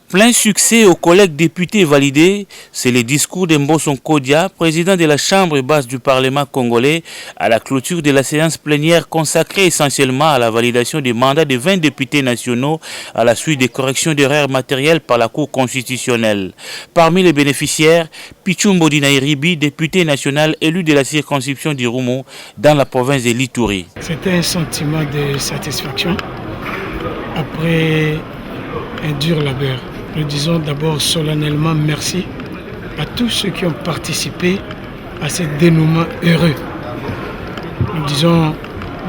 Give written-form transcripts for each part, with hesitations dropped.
Plein succès aux collègues députés validés, c'est le discours de Mbosso Nkodia, président de la Chambre basse du Parlement congolais, à la clôture de la séance plénière consacrée essentiellement à la validation des mandats de 20 députés nationaux à la suite des corrections d'erreurs matérielles par la Cour constitutionnelle. Parmi les bénéficiaires, Pichumbo Dinairibi, député national élu de la circonscription d'Irumu dans la province de l'Ituri. C'était un sentiment de satisfaction après un dur labeur. Nous disons d'abord solennellement merci à tous ceux qui ont participé à ce dénouement heureux. Nous disons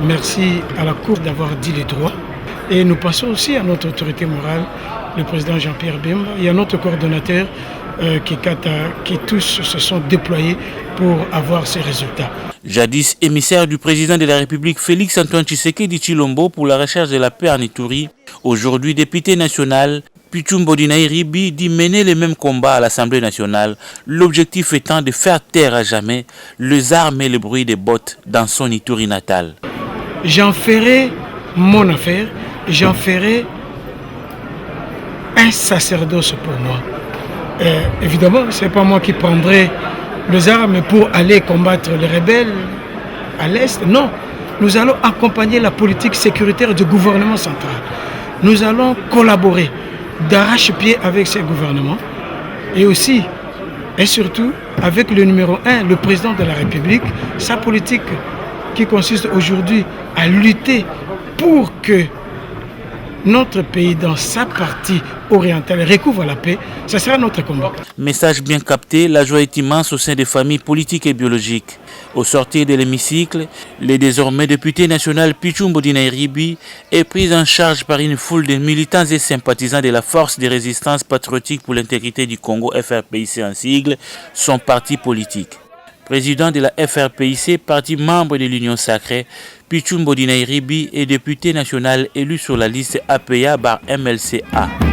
merci à la Cour d'avoir dit les droits et nous passons aussi à notre autorité morale, le président Jean-Pierre Bemba et à notre coordonnateur Kikata, qui tous se sont déployés pour avoir ces résultats. Jadis émissaire du président de la République Félix Antoine Tshisekedi Tshilombo pour la recherche de la paix en Ituri, aujourd'hui député national, Pichumbo Dinairibi dit mener les mêmes combats à l'Assemblée nationale, l'objectif étant de faire taire à jamais les armes et le bruit des bottes dans son Ituri natal. J'en ferai mon affaire, j'en ferai un sacerdoce pour moi. Évidemment, ce n'est pas moi qui prendrai les armes pour aller combattre les rebelles à l'Est. Non, nous allons accompagner la politique sécuritaire du gouvernement central. Nous allons collaborer d'arrache-pied avec ces gouvernements et aussi et surtout avec le numéro 1, le président de la République, sa politique qui consiste aujourd'hui à lutter pour que notre pays dans sa partie orientale recouvre la paix. Ce sera notre combat. Message bien capté, la joie est immense au sein des familles politiques et biologiques. Au sortir de l'hémicycle, le désormais député national Pichumbo Dinairibi est pris en charge par une foule de militants et sympathisants de la Force de résistance patriotique pour l'intégrité du Congo, FRPIC en sigle, son parti politique. Président de la FRPIC, parti membre de l'Union sacrée, Pichumbo Dinairibi est député national élu sur la liste APA par MLCA.